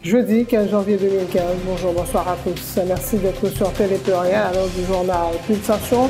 Jeudi 15 janvier 2015. Bonjour, bonsoir à tous. Merci d'être sur Télé Pluriel à l'heure du journal Pulsation.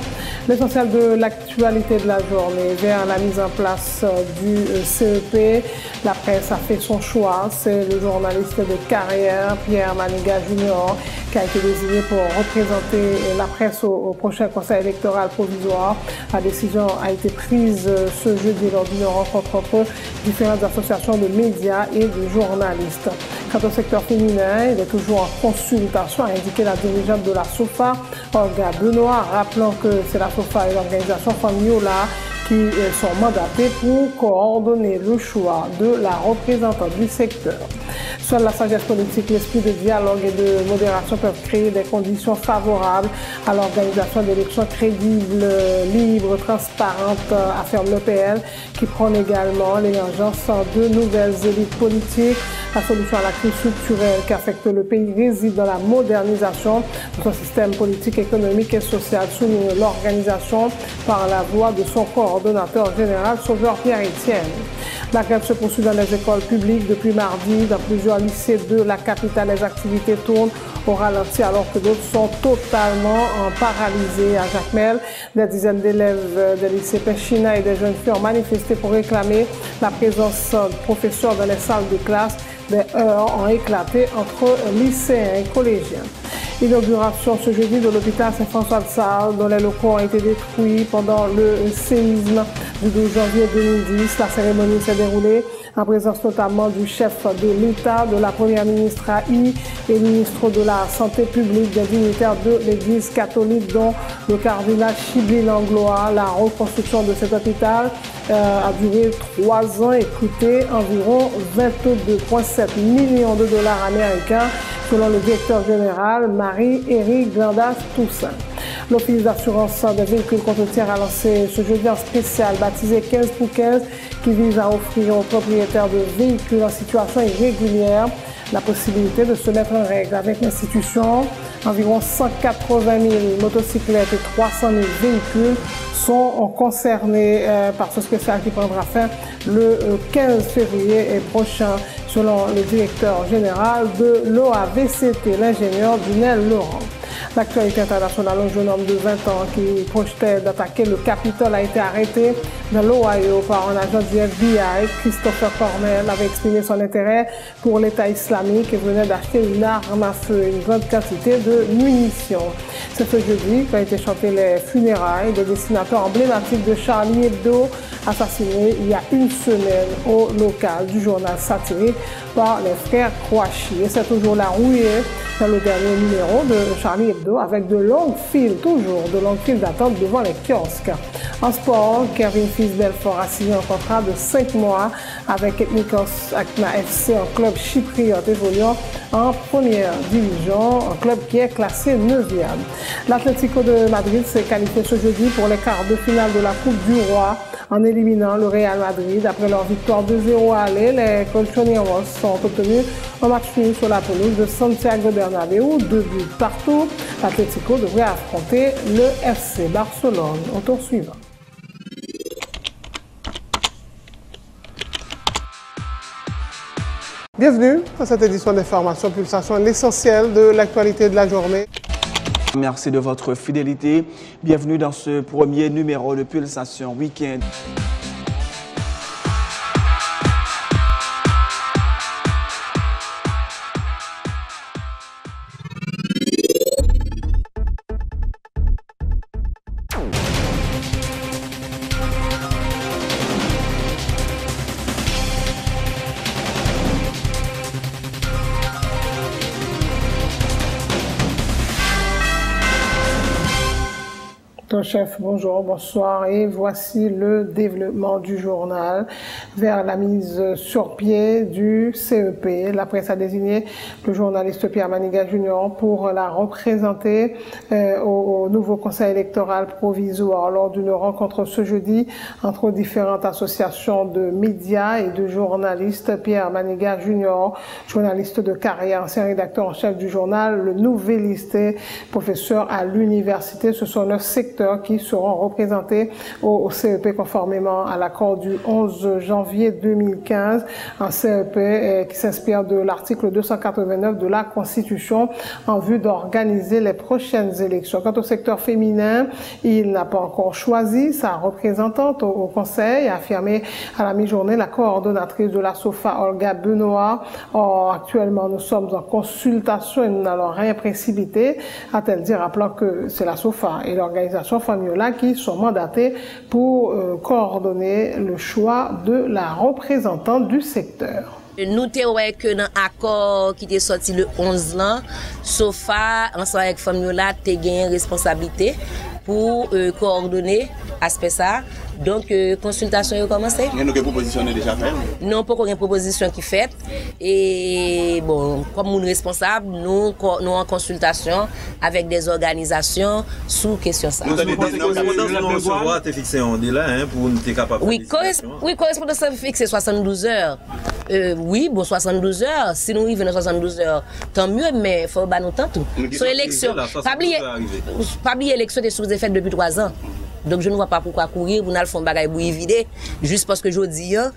L'essentiel de l'actualité de la journée vers la mise en place du CEP. La presse a fait son choix. C'est le journaliste de carrière, Pierre Maniga Junior, qui a été désigné pour représenter la presse au prochain conseil électoral provisoire. La décision a été prise ce jeudi lors d'une rencontre entre différentes associations de médias et de journalistes. Quant au secteur féminin, il est toujours en consultation, a indiqué la dirigeante de la SOFA, Olga Benoît, rappelant que c'est la SOFA et l'organisation Famiola qui sont mandatés pour coordonner le choix de la représentante du secteur. Seule la sagesse politique, l'esprit de dialogue et de modération peuvent créer des conditions favorables à l'organisation d'élections crédibles, libres, transparentes, affirme l'EPL, qui prône également l'émergence de nouvelles élites politiques. La solution à la crise structurelle qui affecte le pays réside dans la modernisation de son système politique, économique et social, souligne l'organisation par la voix de son coordonnateur général, Sauveur Pierre-Etienne. La grève se poursuit dans les écoles publiques depuis mardi. Dans plusieurs lycées de la capitale, les activités tournent au ralenti alors que d'autres sont totalement paralysées. À Jacmel, des dizaines d'élèves des lycées Pechina et des jeunes filles ont manifesté pour réclamer la présence de professeurs dans les salles de classe. Des heurts ont éclaté entre lycéens et collégiens. Inauguration ce jeudi de l'hôpital Saint-François-de-Sales, dont les locaux ont été détruits pendant le séisme du 12 janvier 2010. La cérémonie s'est déroulée en présence notamment du chef de l'État, de la première ministre AI et ministre de la Santé publique, des dignitaires de l'Église catholique, dont le cardinal Chibli Langlois. La reconstruction de cet hôpital a duré 3 ans et coûté environ 22,7 millions de dollars américains, selon le directeur général Marie-Éric Glandas-Toussaint. L'Office d'assurance des véhicules contre tiers a lancé ce jeudi un spécial baptisé 15 pour 15 qui vise à offrir aux propriétaires de véhicules en situation irrégulière la possibilité de se mettre en règle avec l'institution. Environ 180 000 motocyclettes et 300 000 véhicules sont concernés par ce spécial qui prendra fin le 15 février prochain, selon le directeur général de l'OAVCT, l'ingénieur Dunel Laurent. L'actualité internationale, un jeune homme de 20 ans qui projetait d'attaquer le Capitole a été arrêté dans l'Ohio par un agent du FBI. Christopher Cornell avait exprimé son intérêt pour l'État islamique et venait d'acheter une arme à feu et une grande quantité de munitions. C'est ce jeudi qu'ont été chantées les funérailles des dessinateurs emblématiques de Charlie Hebdo, assassiné il y a une semaine au local du journal satirique par les frères Kouachi. Et c'est toujours la rouillée dans le dernier numéro de Charlie Hebdo avec de longues files, toujours de longues files d'attente devant les kiosques. En sport, Kevin Fils-Belfort a signé un contrat de 5 mois avec Ethnikos Akna FC, un club chypriote évoluant en première division, un club qui est classé 9e. L'Atlético de Madrid s'est qualifié ce jeudi pour les quarts de finale de la Coupe du Roi en éliminant le Real Madrid. Après leur victoire 2-0 à aller, les colchoneros ont obtenu un match nul sur la pelouse de Santiago Bernabéu, 2 buts partout. L'Atlético devrait affronter le FC Barcelone au tour suivant. Bienvenue dans cette édition d'Information Pulsation, l'essentiel de l'actualité de la journée. Merci de votre fidélité. Bienvenue dans ce premier numéro de Pulsation Week-end. Chef, bonjour, bonsoir et voici le développement du journal vers la mise sur pied du CEP. La presse a désigné le journaliste Pierre Maniga Junior pour la représenter au nouveau conseil électoral provisoire lors d'une rencontre ce jeudi entre différentes associations de médias et de journalistes. Pierre Maniga Junior, journaliste de carrière, ancien rédacteur en chef du journal Le Nouvelliste, professeur à l'université. Ce sont 9 secteurs qui seront représentés au CEP conformément à l'accord du 11 janvier janvier 2015 en CEP qui s'inspire de l'article 289 de la Constitution en vue d'organiser les prochaines élections. Quant au secteur féminin, il n'a pas encore choisi sa représentante au Conseil, a affirmé à la mi-journée la coordonnatrice de la SOFA, Olga Benoît. Or, actuellement, nous sommes en consultation et nous n'allons rien précipiter, a-t-elle dit, rappelant que c'est la SOFA et l'organisation Famiola qui sont mandatés pour coordonner le choix de la représentante du secteur. Nous avons que dans l'accord qui est sorti le 11 ans, SOFA, ensemble avec Famiola, a gagné responsabilité pour coordonner l'aspect ça. Donc, consultation a commencé. Il y a une proposition déjà faite? Non, pas une proposition qui est faite. Et bon, comme nous responsables, nous en consultation avec des organisations sous question ça. Vous pensez que nous recevoir t'es fixé un délai pour nous être capable de oui, correspondance fixée 72 heures. Oui, bon, 72 heures. Si nous arrivons dans 72 heures, tant mieux, mais il faut pas nous temps tout. Sur l'élection, pas oublier l'élection des sous-effets depuis 3 ans. Donc je ne vois pas pourquoi courir, vous n'allez faire un bagage pour y vider, juste parce que je dis, les gens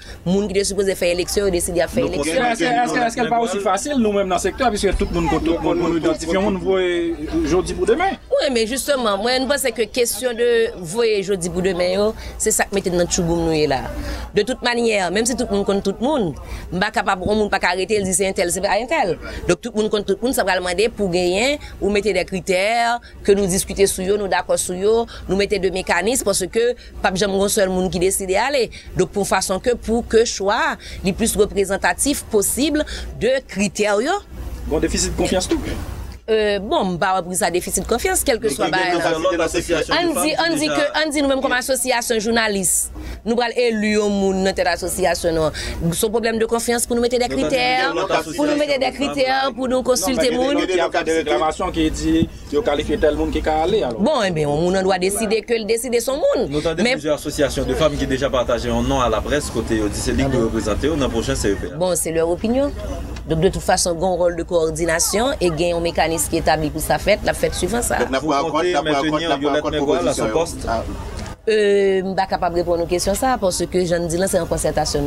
qui sont supposés faire élection, décident de faire élection. Est-ce qu'elle n'est pas aussi facile, nous-mêmes dans le secteur, puisque tout le monde nous identifie, on voit aujourd'hui pour demain? Oui, mais justement, moi je pense que question de voyer aujourd'hui pour demain, c'est ça que mettez dans notre chouboum nous là. De toute manière, même si tout le monde compte tout le monde, je ne suis pas capable, on ne peut pas arrêter, il dit c'est un tel, c'est pas un tel. Donc tout le monde compte tout le monde, ça va demander pour gagner, ou mettez des critères, que nous discuter sur eux, nous d'accord sur eux, nous mettez des mécanismes parce que pas jamais un seul monde qui décide d'aller. Donc pour façon que pour que choix le plus représentatif possible de critères. Bon déficit de confiance tout. Bon, bah pour ça déficit de confiance quel que soit on dit nous-mêmes comme association journaliste nous allons élire au monde dans cette association son problème de confiance pour nous mettre des critères pour nous consulter monde. Il y a des réclamations qui dit qu'il qualifie tel monde qui peut aller alors. Bon, ben on doit décider que le décider son monde. Nous avons plusieurs associations de femmes qui déjà partagé un nom à la presse côté c'est ligue de représenter dans le prochain CEP. Bon, c'est leur opinion. Donc de toute façon, il y a un rôle de coordination et il y a un mécanisme qui est établi pour sa fête, la fête suivante ça. Vous comptez maintenir Violette Megoual à son poste? Je ne suis pas capable de répondre aux questions ça parce que je ne dis là c'est en concertation.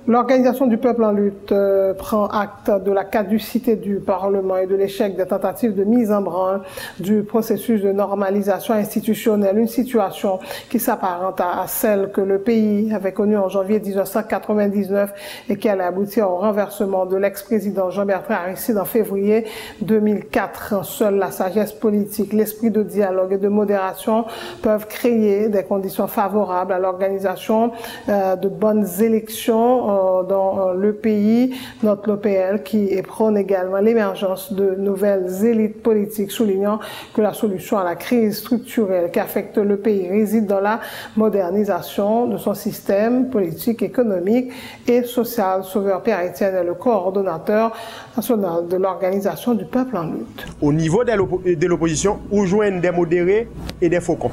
L'Organisation du peuple en lutte prend acte de la caducité du Parlement et de l'échec des tentatives de mise en branle du processus de normalisation institutionnelle, une situation qui s'apparente à celle que le pays avait connue en janvier 1999 et qui allait aboutir au renversement de l'ex-président Jean-Bertrand Aristide en février 2004. Seule la sagesse politique, l'esprit de dialogue et de modération peuvent créer des conditions favorables à l'organisation de bonnes élections dans le pays, notre l'OPL qui prône également l'émergence de nouvelles élites politiques, soulignant que la solution à la crise structurelle qui affecte le pays réside dans la modernisation de son système politique, économique et social. Sauveur Pierre-Etienne est le coordonnateur national de l'Organisation du peuple en lutte. Au niveau de l'opposition, où joignent des modérés et des faucons.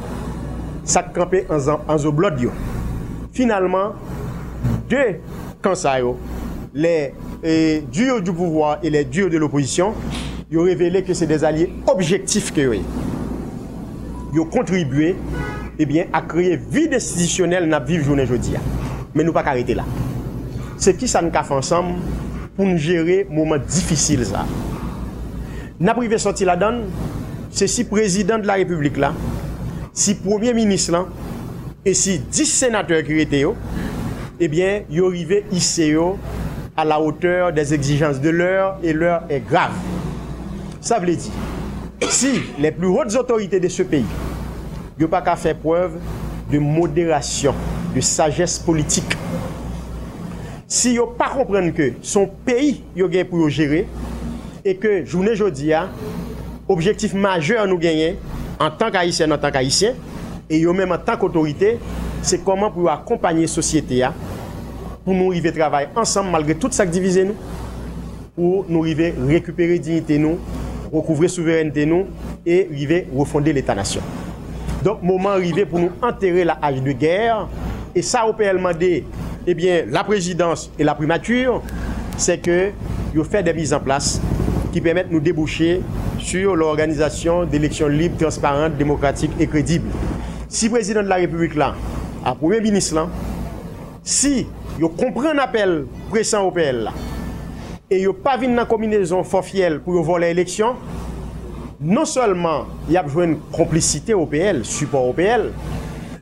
Ça campé en zoblod. Finalement, deux camps, les duos du pouvoir et les duos de l'opposition, ils ont révélé que c'est des alliés objectifs que ils ont contribué à créer vide institutionnel dans la vie journée aujourd'hui. Mais nous ne pouvons pas arrêter là. C'est qui ça nous fait ensemble pour nous gérer moments difficiles ça. Nous avons privé sorti la donne, c'est si président de la République là, si premier ministre là, et si 10 sénateurs qui étaient ils ont arrivé ici à la hauteur des exigences de l'heure et l'heure est grave. Ça veut dire, si les plus hautes autorités de ce pays n'ont pas qu'à faire preuve de modération, de sagesse politique, si ils n'ont pas compris que son pays est pour gérer et que journée aujourd'hui, objectif majeur nous gagner en tant qu'haïtien, et même en tant qu'autorité, c'est comment pour accompagner la société pour nous arriver à travailler ensemble malgré tout ça qui divise nous, pour nous arriver à récupérer dignité nous, recouvrer souveraineté nous et arriver à refonder l'État-nation. Donc, moment arrivé pour nous enterrer la hache de guerre et ça, on peut demander la présidence et la primature, c'est que vous faites des mises en place qui permettent de nous déboucher sur l'organisation d'élections libres, transparentes, démocratiques et crédibles. Si le président de la République là, à premier ministre là, si Yo comprend appel pressant au PL là. Et yo pas vinn dans combinaison forfiel pour yo voler l'élection. Non seulement il y a besoin de complicité au PL, support au PL,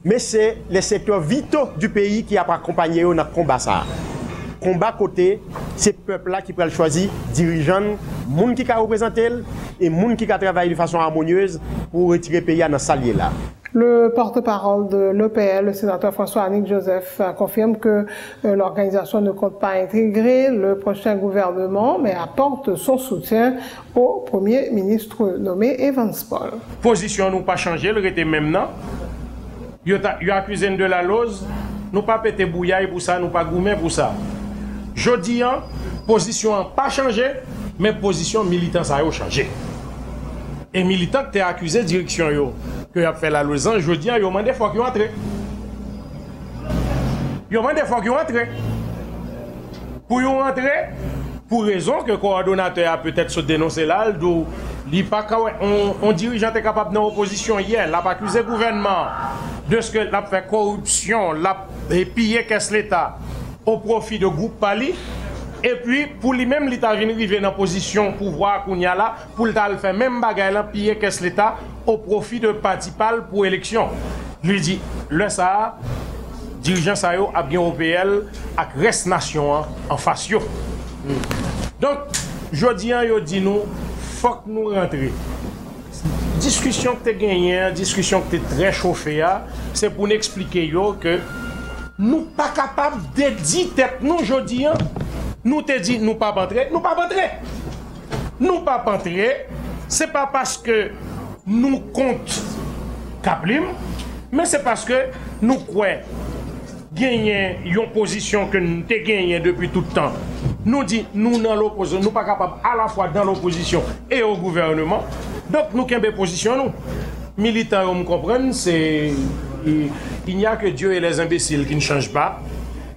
mais c'est les secteurs vitaux du pays qui a accompagné dans le combat ça. Combat côté, c'est le peuple là qui peut choisir dirigeant, moun qui a représenté et moun qui a travaillé de façon harmonieuse pour retirer le pays dans salier là. Le porte-parole de l'EPL, le sénateur François-Annick Joseph, confirme que l'organisation ne compte pas intégrer le prochain gouvernement, mais apporte son soutien au Premier ministre nommé Evans Paul. Position nous pas changé, le était même non. Yo accusé de la lose, nous pas pété bouillaille pour ça, nous pas gourmet pour ça. Jodi an, position n'a pas changé, mais position militant ça a changé. Et militant qui a accusé direction yo que a fait la losange, jodi an yo mandé faut qu'ils entre. Yo mandé faut qu'ils entre. Pour yo entrer pour raison que le coordonnateur a peut-être se dénoncé là, on dirigeant est capable dans l'opposition hier, l'a accusé le gouvernement de ce que l'a fait corruption, l'a pillé caisse l'État au profit de groupe Pali. Et puis, pour lui-même, l'État vient arriver dans la position pouvoir qu'on y a là, pour le faire même bagaille là, piller caisse l'État au profit de parti PAL pour élection. Lui dit, le ça, dirigeant ça a bien au PL, avec reste nation en face. Donc, je dis nous, faut que nous rentrions. Discussion que tu as gagnée, discussion que tu es très chauffée, c'est pour nous expliquer que nous ne sommes pas capables de dire tête nous aujourd'hui. Nous te dit nous pas rentrer, nous pas rentrer. Nous pas rentrer, c'est pas parce que nous compte Caplim, mais c'est parce que nous croyons gagner une position que nous avons gagnée depuis tout le temps. Nous dit nous dans l'opposition, nous pas capables à la fois dans l'opposition et au gouvernement. Donc nous avons une position nous. Militants, vous comprenez, c'est il n'y a que Dieu et les imbéciles qui ne changent pas.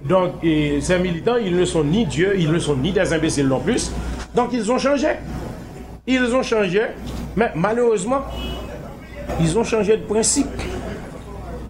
Donc, ces militants, ils ne sont ni Dieu, ils ne sont ni des imbéciles non plus. Donc, ils ont changé. Ils ont changé, mais malheureusement, ils ont changé de principe.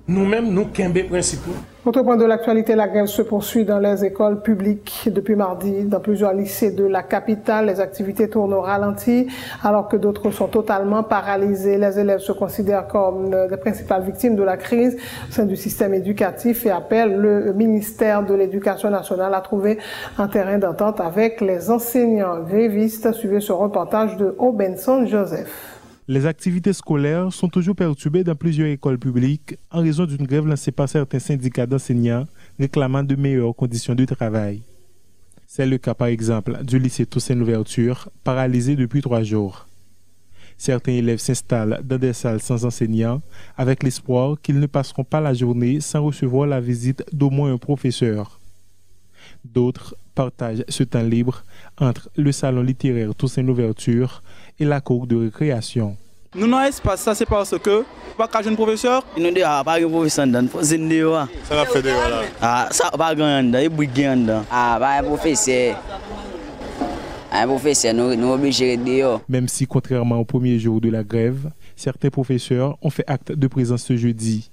Nous-mêmes, nous kembe principe. Autre point de l'actualité, la grève se poursuit dans les écoles publiques depuis mardi. Dans plusieurs lycées de la capitale, les activités tournent au ralenti, alors que d'autres sont totalement paralysées. Les élèves se considèrent comme les principales victimes de la crise au sein du système éducatif et appellent le ministère de l'Éducation nationale à trouver un terrain d'entente avec les enseignants grévistes. Suivez ce reportage de Obenson Joseph. Les activités scolaires sont toujours perturbées dans plusieurs écoles publiques en raison d'une grève lancée par certains syndicats d'enseignants réclamant de meilleures conditions de travail. C'est le cas par exemple du lycée Toussaint Louverture, paralysé depuis 3 jours. Certains élèves s'installent dans des salles sans enseignants avec l'espoir qu'ils ne passeront pas la journée sans recevoir la visite d'au moins un professeur. D'autres partagent ce temps libre entre le salon littéraire Toussaint Louverture et la cour de récréation. Nous n'avons espace, ça c'est parce que pas qu'à un professeur. Ils nous disent pas de professeur dedans, c'est une déo. Ça va faire déo là. Ah, ça pas grand dedans, il bouge dedans. Ah, pas un professeur. Un professeur nous obligé de déo. Même si contrairement au premier jour de la grève, certains professeurs ont fait acte de présence ce jeudi.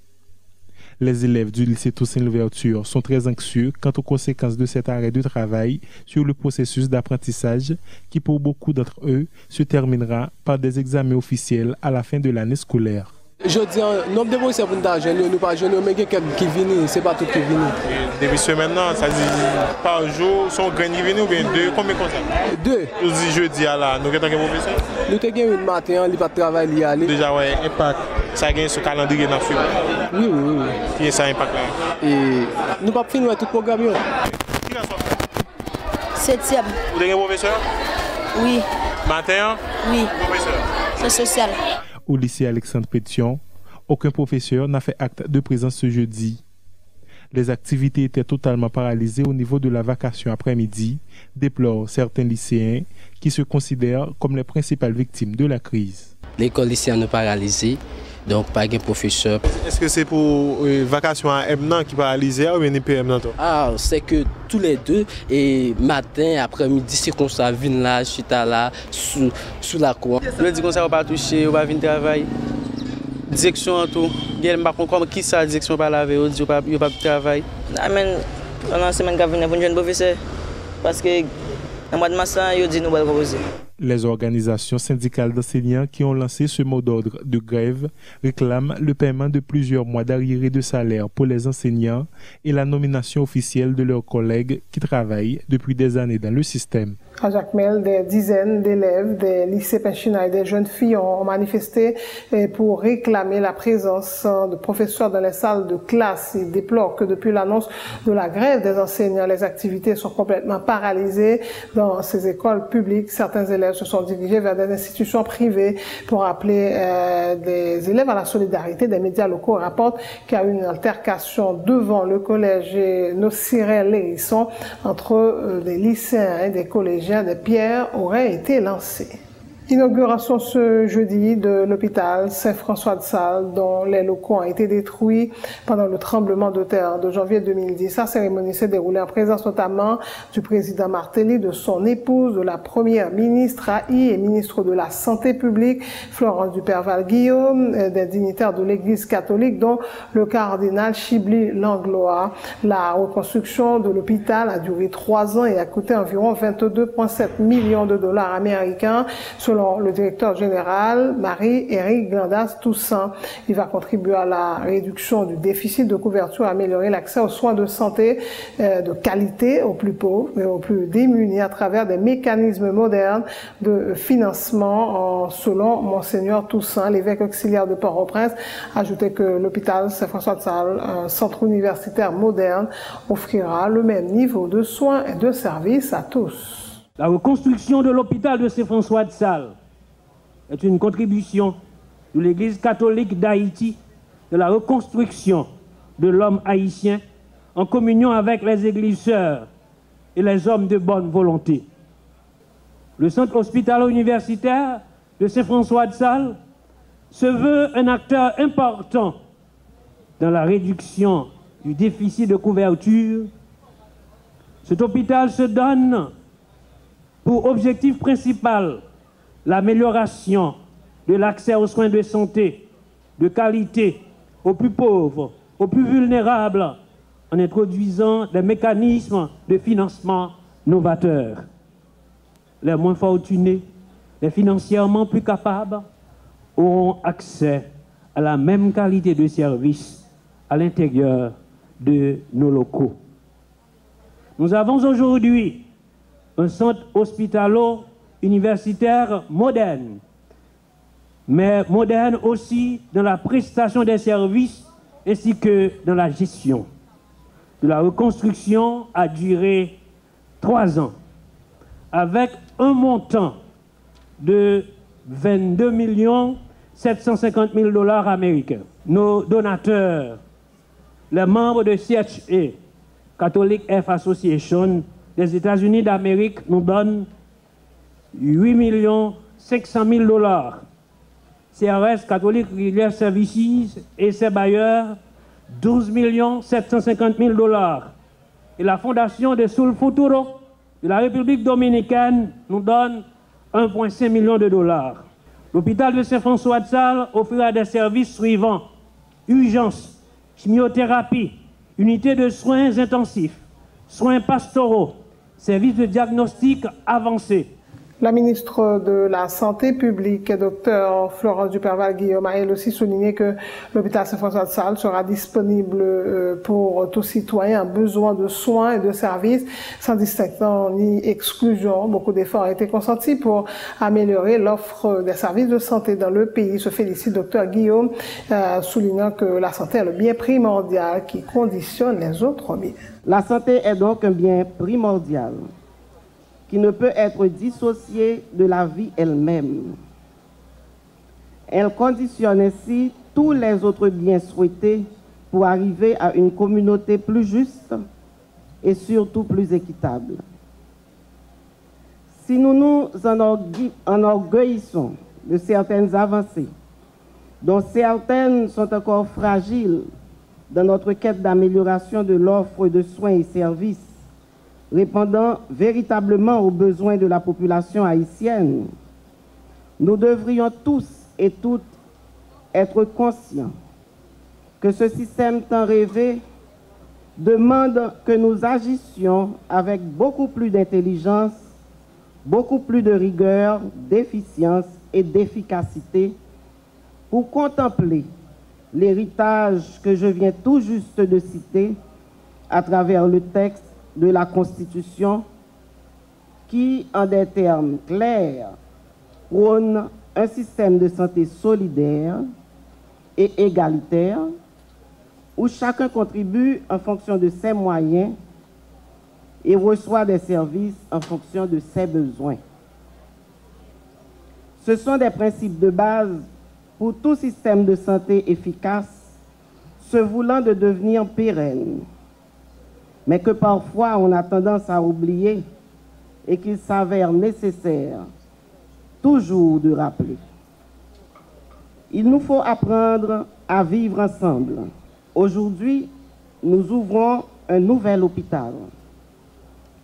Les élèves du lycée Toussaint Louverture sont très anxieux quant aux conséquences de cet arrêt de travail sur le processus d'apprentissage qui, pour beaucoup d'entre eux, se terminera par des examens officiels à la fin de l'année scolaire. Je dis, nombre de professeurs pour nous, nous pas jeunes, mais quelqu'un qui vient, c'est pas tout qui vient. Depuis ce maintenant, ça dit par jour, sont gagnés qui viennent ou bien 2, combien comme ça? 2. Nous dis jeudi à la, nous avons un professeur? Nous avons une matin, il pas de travail, il y aller. Déjà, ouais, impact, ça gagne sur le calendrier dans le film. Oui. Qui est ça impact là? Et nous pas finir tout le programme. 7e. Vous avez un professeur? Oui. Matin? Oui. Professeur? C'est social. Au lycée Alexandre Pétion, aucun professeur n'a fait acte de présence ce jeudi. Les activités étaient totalement paralysées au niveau de la vacation après-midi, déplorent certains lycéens qui se considèrent comme les principales victimes de la crise. L'école lycéenne est paralysée, donc pas de professeur. Est-ce que c'est pour vacation à M qui paralysée ou bien IPM? Ah, c'est que tous les deux, et matin, après-midi, c'est comme ça, viennent là, chita là, sous la cour. Je dis comme ça, on va pas toucher, on va venir travailler. Direction en tout, il y a qui ça, direction pas laver, on dit on va travailler. Amen. Pendant la semaine qui vient pour une jeune professeur. Parce que dans le mois de mars, ils dit nous allons proposer. Les organisations syndicales d'enseignants qui ont lancé ce mot d'ordre de grève réclament le paiement de plusieurs mois d'arriérés de salaire pour les enseignants et la nomination officielle de leurs collègues qui travaillent depuis des années dans le système. À Jacmel, des dizaines d'élèves des lycées Pechina et des jeunes filles ont manifesté pour réclamer la présence de professeurs dans les salles de classe. Ils déplorent que depuis l'annonce de la grève des enseignants, les activités sont complètement paralysées dans ces écoles publiques. Certains élèves se sont dirigés vers des institutions privées pour appeler des élèves à la solidarité. Des médias locaux rapportent qu'il y a eu une altercation devant le collège Nocirel-Lérisson entre des lycéens et des collégiens. Des pierres auraient été lancées. Inauguration ce jeudi de l'hôpital Saint-François de Sales, dont les locaux ont été détruits pendant le tremblement de terre de janvier 2010. La cérémonie s'est déroulée en présence notamment du président Martelly, de son épouse, de la première ministre Haï et ministre de la Santé publique, Florence Duperval-Guillaume, des dignitaires de l'Église catholique, dont le cardinal Chibli Langlois. La reconstruction de l'hôpital a duré 3 ans et a coûté environ 22,7 millions de dollars américains, selon le directeur général, Marie-Éric Glandas-Toussaint. Il va contribuer à la réduction du déficit de couverture, améliorer l'accès aux soins de santé de qualité aux plus pauvres et aux plus démunis à travers des mécanismes modernes de financement, selon Monseigneur Toussaint. L'évêque auxiliaire de Port-au-Prince a ajouté que l'hôpital Saint-François de Sales, un centre universitaire moderne, offrira le même niveau de soins et de services à tous. La reconstruction de l'hôpital de Saint-François de Sales est une contribution de l'Église catholique d'Haïti de la reconstruction de l'homme haïtien en communion avec les églises sœurs et les hommes de bonne volonté. Le centre hospitalo-universitaire de Saint-François de Sales se veut un acteur important dans la réduction du déficit de couverture. Cet hôpital se donne pour objectif principal l'amélioration de l'accès aux soins de santé de qualité aux plus pauvres, aux plus vulnérables, en introduisant des mécanismes de financement novateurs. Les moins fortunés, les financièrement plus capables, auront accès à la même qualité de service à l'intérieur de nos locaux. Nous avons aujourd'hui un centre hospitalo-universitaire moderne, mais moderne aussi dans la prestation des services ainsi que dans la gestion. La reconstruction a duré 3 ans, avec un montant de 22 750 000 dollars américains. Nos donateurs, les membres de CHA, Catholic Health Association, des États-Unis d'Amérique, nous donnent 8 500 000 dollars. CRS, Catholic Relief Services, et ses bailleurs, 12 750 000 dollars. Et la Fondation de Sul Futuro de la République dominicaine nous donne 1,5 million de dollars. L'hôpital de Saint-François de Sales offrira des services suivants: urgence, chimiothérapie, unité de soins intensifs, soins pastoraux, services de diagnostic avancé. La ministre de la Santé publique, Dr Florence Duperval-Guillaume, a elle aussi souligné que l'hôpital Saint-François de Sales sera disponible pour tout citoyen en besoin de soins et de services, sans distinction ni exclusion. Beaucoup d'efforts ont été consentis pour améliorer l'offre des services de santé dans le pays. Se félicite Dr Guillaume, soulignant que la santé est le bien primordial qui conditionne les autres biens. La santé est donc un bien primordial qui ne peut être dissocié de la vie elle-même. Elle conditionne ainsi tous les autres biens souhaités pour arriver à une communauté plus juste et surtout plus équitable. Si nous nous enorgueillissons de certaines avancées, dont certaines sont encore fragiles dans notre quête d'amélioration de l'offre de soins et services, répondant véritablement aux besoins de la population haïtienne, nous devrions tous et toutes être conscients que ce système tant rêvé demande que nous agissions avec beaucoup plus d'intelligence, beaucoup plus de rigueur, d'efficience et d'efficacité pour contempler l'héritage que je viens tout juste de citer à travers le texte de la Constitution qui, en des termes clairs, prône un système de santé solidaire et égalitaire où chacun contribue en fonction de ses moyens et reçoit des services en fonction de ses besoins. Ce sont des principes de base pour tout système de santé efficace se voulant de devenir pérenne, mais que parfois on a tendance à oublier et qu'il s'avère nécessaire toujours de rappeler. Il nous faut apprendre à vivre ensemble. Aujourd'hui, nous ouvrons un nouvel hôpital,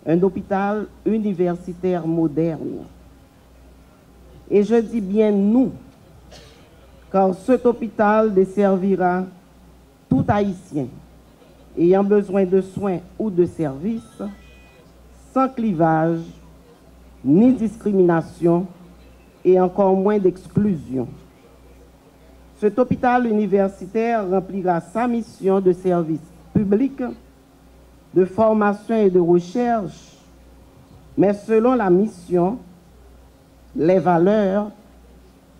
un hôpital universitaire moderne. Et je dis bien nous, car cet hôpital desservira tout Haïtien ayant besoin de soins ou de services sans clivage, ni discrimination et encore moins d'exclusion. Cet hôpital universitaire remplira sa mission de service public, de formation et de recherche, mais selon la mission, les valeurs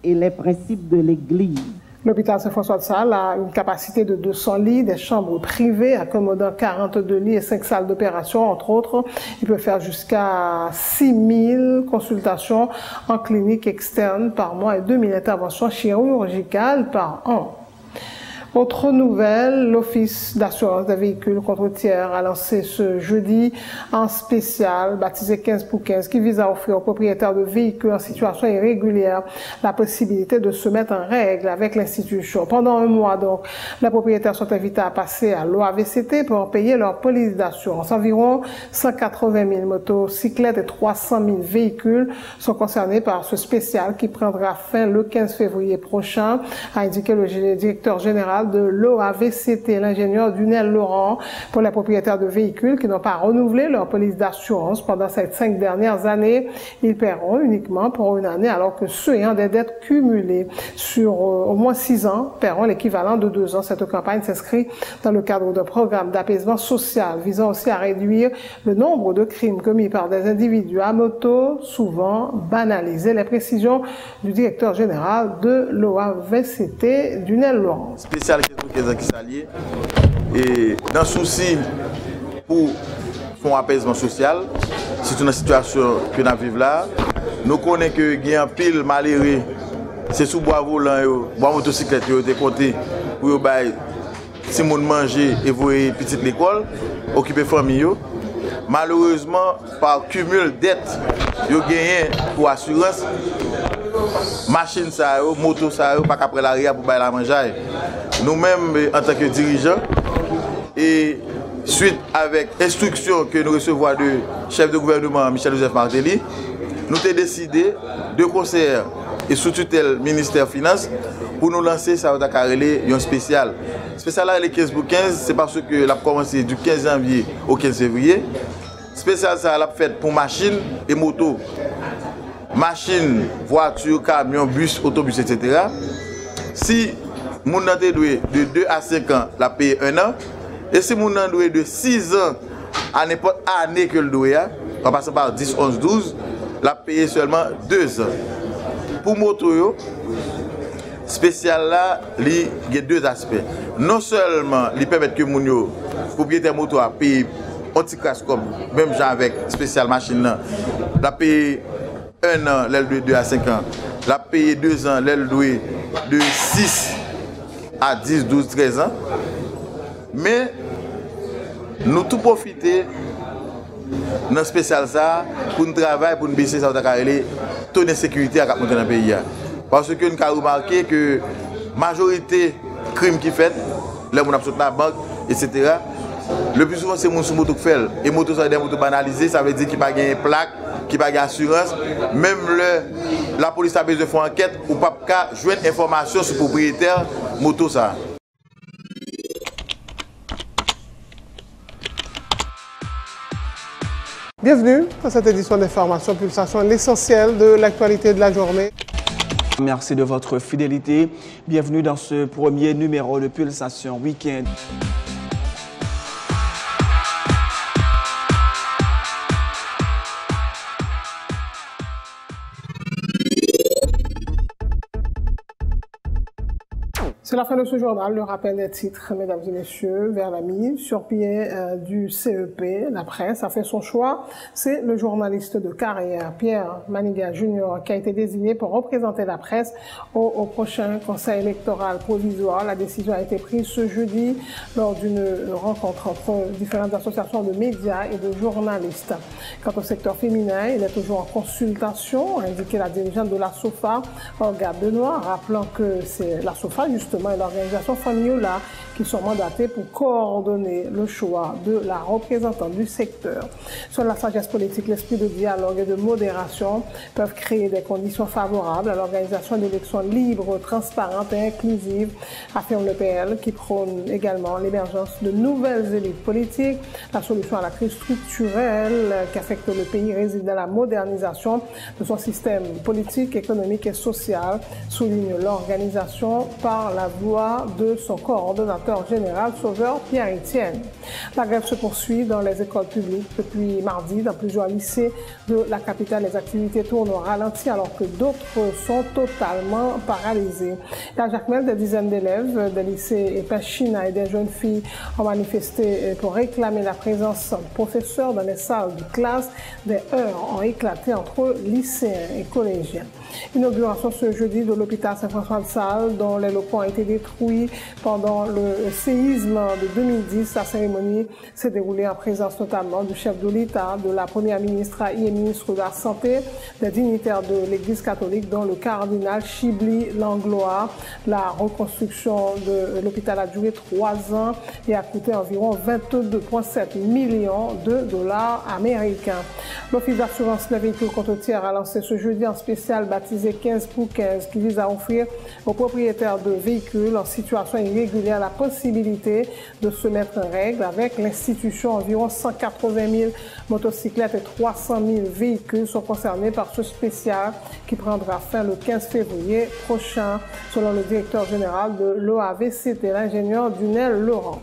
et les principes de l'Église. L'hôpital Saint-François de Sales a une capacité de 200 lits, des chambres privées accommodant 42 lits et 5 salles d'opération, entre autres. Il peut faire jusqu'à 6000 consultations en clinique externe par mois et 2000 interventions chirurgicales par an. Autre nouvelle, l'Office d'assurance des véhicules contre tiers a lancé ce jeudi un spécial baptisé 15 pour 15 qui vise à offrir aux propriétaires de véhicules en situation irrégulière la possibilité de se mettre en règle avec l'institution. Pendant un mois, donc, les propriétaires sont invités à passer à l'OAVCT pour en payer leur police d'assurance. Environ 180 000 motocyclettes et 300 000 véhicules sont concernés par ce spécial qui prendra fin le 15 février prochain, a indiqué le directeur général de l'OAVCT, l'ingénieur Dunel Laurent. Pour les propriétaires de véhicules qui n'ont pas renouvelé leur police d'assurance pendant ces 5 dernières années, ils paieront uniquement pour une année, alors que ceux ayant des dettes cumulées sur au moins 6 ans paieront l'équivalent de 2 ans. Cette campagne s'inscrit dans le cadre d'un programme d'apaisement social visant aussi à réduire le nombre de crimes commis par des individus à moto, souvent banalisés. Les précisions du directeur général de l'OAVCT, Dunel Laurent. Spécial qui s'allie et dans le souci pour son apaisement social, c'est une situation que nous vivons là. Nous connaissons que il y a un pile malheureux, c'est sous bois volant, bois motocyclette, ils ont été comptés pour si les gens mangent et voient petite l'école, occuper famille. Malheureusement, par cumul dettes, ils ont gagné pour assurance. Machine ça, moto ça, pas qu'après l'arrière pour la manger. Nous-mêmes, en tant que dirigeants, et suite avec instruction que nous recevons du chef de gouvernement Michel-Joseph Martelly, nous avons décidé de concert et sous tutelle ministère des Finances pour nous lancer ça un spécial. Spécial là, les 15 pour 15, c'est parce que l'a commencé du 15 janvier au 15 février. Spécial ça l'a fait pour machines et motos. Machines, voitures, camions, bus, autobus, etc. Si mon avez de 2 à 5 ans, la paye 1 an. Et si mon avez de 6 ans à n'importe année que le doit, en passant par 10, 11, 12, la paye seulement 2 ans. Pour moto, spécial là, il y a 2 aspects. Non seulement il permet que mon propriétaire moto a payé anti-crash comme même genre avec spécial machine, la paye 1 an, l'aile de 2 à 5 ans. La paye 2 ans, l'aile de 6 à 10, 12, 13 ans. Mais nous tout profiter dans le spécial ça pour nous travailler, pour nous baisser ça, taux de sécurité à dans le pays. Parce que nous avons remarqué que la majorité des crimes qui fait, les gens qui la banque, etc., le plus souvent c'est les gens sur moto qui fait. Et moto, ça des motos banalisées, ça veut dire qu'il n'y a pas de plaque, qu'il n'y a pas d'assurance. Même la police a besoin de faire enquête ou pas jouer une information sur le propriétaire moto. Ça. Bienvenue dans cette édition d'information Pulsation, l'essentiel de l'actualité de la journée. Merci de votre fidélité. Bienvenue dans ce premier numéro de Pulsation Week-end. C'est la fin de ce journal. Le rappel des titres, mesdames et messieurs, vers la mi sur pied du CEP. La presse a fait son choix. C'est le journaliste de carrière, Pierre Maniga Junior, qui a été désigné pour représenter la presse au prochain conseil électoral provisoire. La décision a été prise ce jeudi lors d'une rencontre entre différentes associations de médias et de journalistes. Quant au secteur féminin, il est toujours en consultation, a indiqué la dirigeante de la SOFA, Olga Benoît, rappelant que c'est la SOFA, justement, et l'organisation Famiola qui sont mandatés pour coordonner le choix de la représentante du secteur. Sur la sagesse politique, l'esprit de dialogue et de modération peuvent créer des conditions favorables à l'organisation d'élections libres, transparentes et inclusives, affirme le PL, qui prône également l'émergence de nouvelles élites politiques. La solution à la crise structurelle qui affecte le pays réside dans la modernisation de son système politique, économique et social, souligne l'organisation par la voix de son coordonnateur général, Sauveur Pierre-Étienne. La grève se poursuit dans les écoles publiques depuis mardi. Dans plusieurs lycées de la capitale, les activités tournent au ralenti alors que d'autres sont totalement paralysées. À Jacmel, des dizaines d'élèves des lycées Epachina et des jeunes filles ont manifesté pour réclamer la présence de professeurs dans les salles de classe. Des heurts ont éclaté entre lycéens et collégiens. Inauguration ce jeudi de l'hôpital Saint-François-de-Sales, dont les locaux ont été détruits pendant le séisme de 2010. La cérémonie s'est déroulée en présence notamment du chef de l'État, de la première ministre et ministre de la Santé, des dignitaires de l'Église catholique, dont le cardinal Chibli Langlois. La reconstruction de l'hôpital a duré 3 ans et a coûté environ 22,7 millions de dollars américains. L'Office d'assurance des véhicules contre tiers a lancé ce jeudi un spécial baptisé 15 pour 15 qui vise à offrir aux propriétaires de véhicules en situation irrégulière la possibilité de se mettre en règle avec l'institution. Environ 180 000 motocyclettes et 300 000 véhicules sont concernés par ce spécial qui prendra fin le 15 février prochain, selon le directeur général de l'OAVCT, l'ingénieur Dunel Laurent.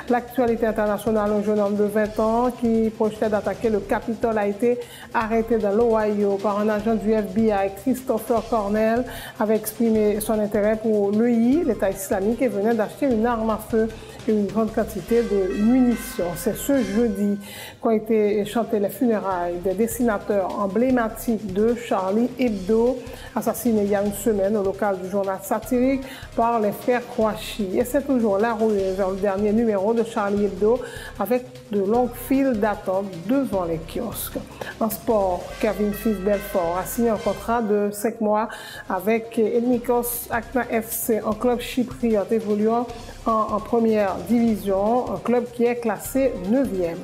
L'actualité internationale, un jeune homme de 20 ans qui projetait d'attaquer le Capitole a été arrêté dans l'Ohio par un agent du FBI. Christopher Cornell avait exprimé son intérêt pour l'EI, l'État islamique, et venait d'acheter une arme à feu et une grande quantité de munitions. C'est ce jeudi qu'ont été chantées les funérailles des dessinateurs emblématiques de Charlie Hebdo, assassiné il y a une semaine au local du journal satirique par les frères Kouachi. Et c'est toujours la ruée vers le dernier numéro de Charlie Hebdo avec de longues files d'attente devant les kiosques. En sport, Kevin Fils-Belfort a signé un contrat de 5 mois avec Ethnikos Akna FC, un club chypriote évoluant en première division, un club qui est classé 9e.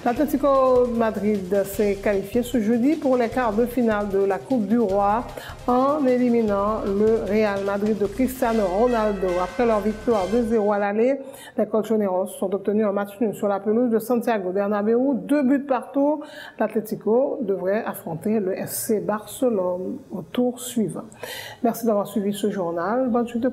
L'Atlético Madrid s'est qualifié ce jeudi pour les quarts de finale de la Coupe du Roi en éliminant le Real Madrid de Cristiano Ronaldo. Après leur victoire 2-0 à l'aller, les colchoneros ont obtenu un match nul sur la pelouse de Santiago Bernabéu, 2 buts partout. L'Atlético devrait affronter le FC Barcelone au tour suivant. Merci d'avoir suivi ce journal. Bonne suite de